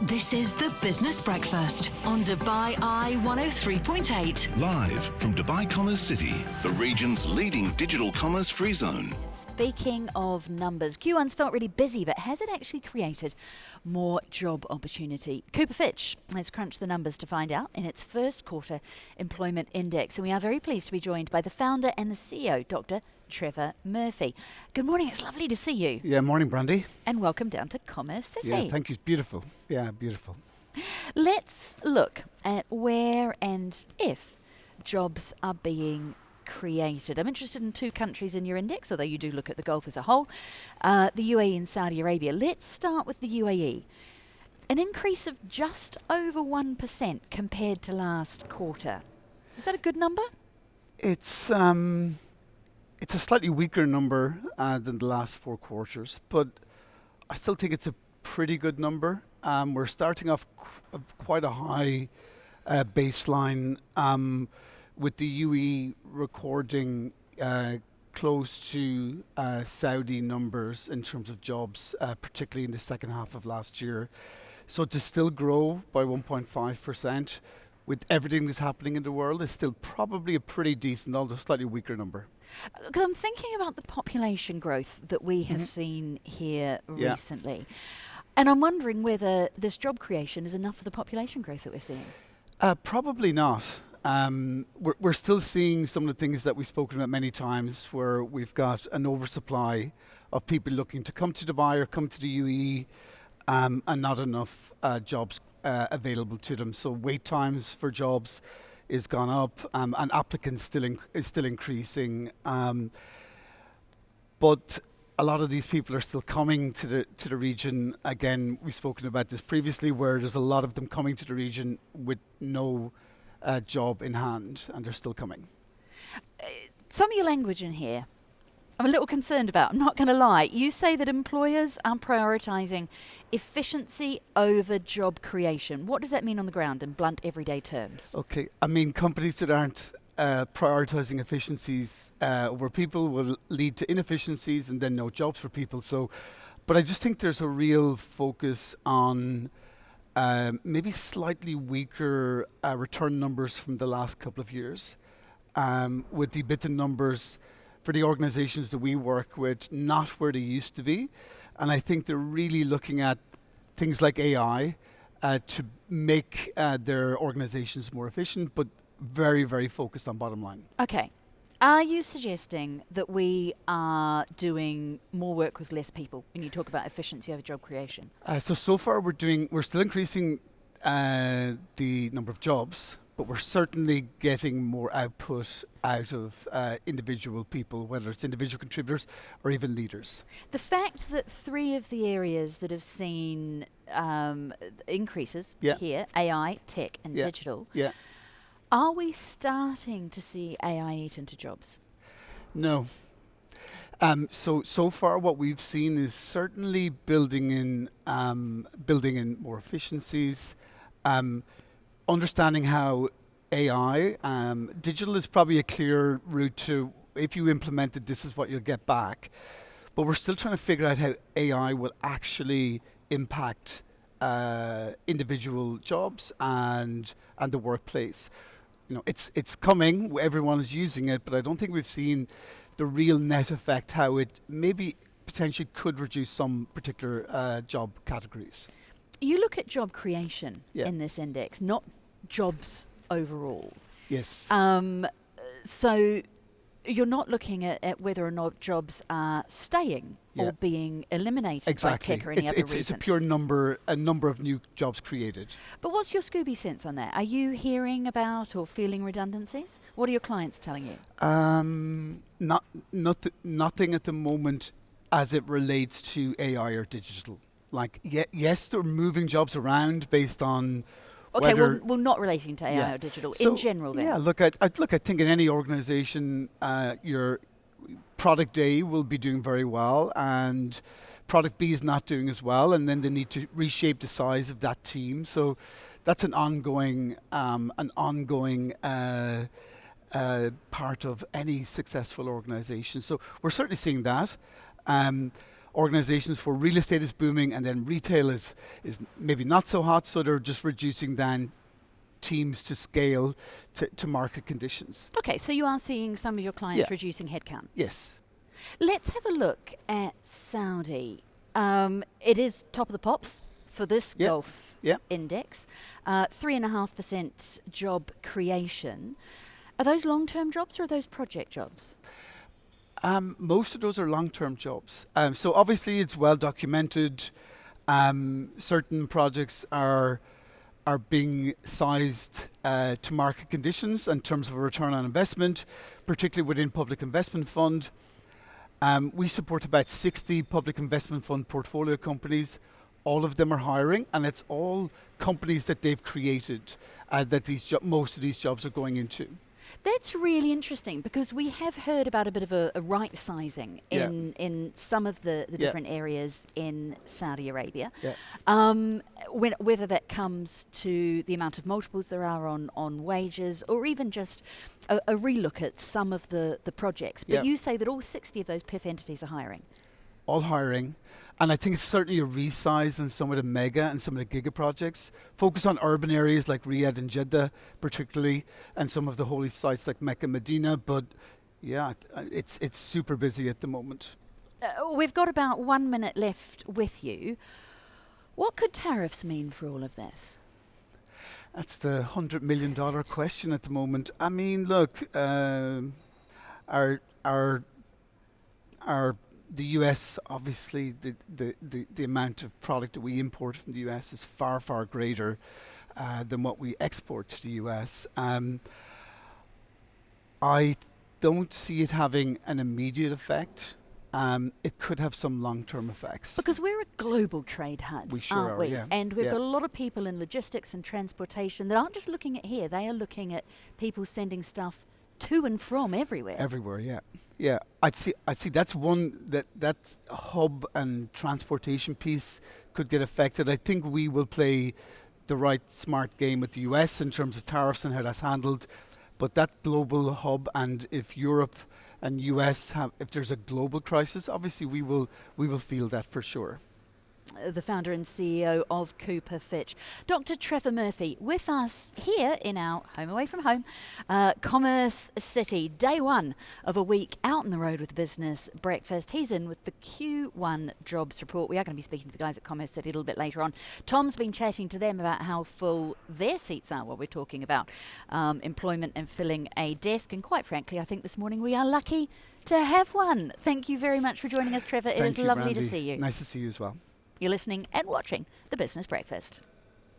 This is the Business Breakfast on Dubai Eye 103.8. Live from Dubai Commerce City, the region's leading digital commerce free zone. Speaking of numbers, Q1's felt really busy, but has it actually created more job opportunity? Fitch has crunched the numbers to find out in its first quarter employment index. And we are very pleased to be joined by the founder and the CEO, Dr. Trevor Murphy. Good morning, it's lovely to see you. Yeah, morning, Brandy. And welcome down to Commerce City. Yeah, thank you. It's beautiful. Yeah, beautiful. Let's look at where and if jobs are being created. I'm interested in two countries in your index, although you do look at the Gulf as a whole, the UAE and Saudi Arabia. Let's start with the UAE. An increase of just over 1% compared to last quarter. Is that a good number? It's a slightly weaker number than the last four quarters, but I still think it's a pretty good number. We're starting off quite a high baseline with the UAE recording close to Saudi numbers in terms of jobs, particularly in the second half of last year. So to still grow by 1.5% with everything that's happening in the world is still probably a pretty decent, although slightly weaker number. Because I'm thinking about the population growth that we have seen here recently. And I'm wondering whether this job creation is enough for the population growth that we're seeing. Probably not. We're still seeing some of the things that we've spoken about many times, where we've got an oversupply of people looking to come to Dubai or come to the UAE, and not enough jobs available to them. So wait times for jobs is gone up, and applicants is still increasing. But a lot of these people are still coming to the region. Again, we've spoken about this previously, where there's a lot of them coming to the region with no job in hand, and they're still coming. Some of your language in here, I'm a little concerned about, I'm not going to lie. You say that employers are prioritising efficiency over job creation. What does that mean on the ground in blunt everyday terms? Okay, I mean, companies that aren't prioritising efficiencies over people will lead to inefficiencies and then no jobs for people. So, but I just think there's a real focus on maybe slightly weaker return numbers from the last couple of years, with the EBITDA numbers for the organizations that we work with not where they used to be. And I think they're really looking at things like AI to make their organizations more efficient, but very, very focused on bottom line. Okay. Are you suggesting that we are doing more work with less people when you talk about efficiency over job creation? So far we're still increasing the number of jobs, but we're certainly getting more output out of individual people, whether it's individual contributors or even leaders. The fact that three of the areas that have seen increases here, AI, tech and digital, are we starting to see AI eat into jobs? No. So far what we've seen is certainly building in more efficiencies, understanding how AI, digital is probably a clear route to, if you implement it, this is what you'll get back. But we're still trying to figure out how AI will actually impact individual jobs and the workplace. You know, it's coming, everyone is using it, but I don't think we've seen the real net effect, how it maybe potentially could reduce some particular job categories. You look at job creation in this index, not jobs overall. Yes. So you're not looking at whether or not jobs are staying or being eliminated by tech or any other reason. It's a pure number, a number of new jobs created. But what's your Scooby sense on that? Are you hearing about or feeling redundancies? What are your clients telling you? Nothing at the moment as it relates to AI or digital. Like, yes, they're moving jobs around based on okay, well, not relating to AI or digital, so in general then. Yeah, I think in any organization, your product A will be doing very well and product B is not doing as well, and then they need to reshape the size of that team. So that's an ongoing part of any successful organization. So we're certainly seeing that. organizations where real estate is booming and then retail is maybe not so hot, so they're just reducing then teams to scale to market conditions. Okay, so you are seeing some of your clients Yeah. reducing headcount. Yes. Let's have a look at Saudi. It is top of the pops for this Yeah. Gulf Yeah. index. 3.5% job creation. Are those long-term jobs or are those project jobs? Most of those are long-term jobs. So obviously it's well documented. Certain projects are being sized to market conditions in terms of a return on investment, particularly within public investment fund. We support about 60 public investment fund portfolio companies. All of them are hiring, and it's all companies that they've created that most of these jobs are going into. That's really interesting because we have heard about a bit of a right sizing Yeah. in some of the Yeah. different areas in Saudi Arabia. Yeah. Whether that comes to the amount of multiples there are on wages or even just a relook at some of the projects. But Yeah. you say that all 60 of those PIF entities are hiring. All hiring. And I think it's certainly a resize in some of the mega and some of the giga projects. Focus on urban areas like Riyadh and Jeddah, particularly, and some of the holy sites like Mecca, Medina. But yeah, it's super busy at the moment. We've got about 1 minute left with you. What could tariffs mean for all of this? That's the $100 million question at the moment. I mean, look, the US, obviously, the amount of product that we import from the US is far, far greater than what we export to the US. I don't see it having an immediate effect. It could have some long-term effects. Because we're a global trade hub, We sure aren't are, we? yeah. And we've Yeah. got a lot of people in logistics and transportation that aren't just looking at here, they are looking at people sending stuff to and from everywhere. Everywhere, yeah. Yeah, I'd see that's one that hub and transportation piece could get affected. I think we will play the right smart game with the US in terms of tariffs and how that's handled. But that global hub, and if Europe and US if there's a global crisis, obviously we will feel that for sure. The founder and CEO of Cooper Fitch, Dr. Trevor Murphy, with us here in our home away from home, Commerce City, day one of a week out on the road with the business breakfast. He's in with the Q1 jobs report. We are going to be speaking to the guys at Commerce City a little bit later on. Tom's been chatting to them about how full their seats are while we're talking about employment and filling a desk. And quite frankly, I think this morning we are lucky to have one. Thank you very much for joining us, Trevor. It is lovely to see you. Nice to see you as well. You're listening and watching The Business Breakfast.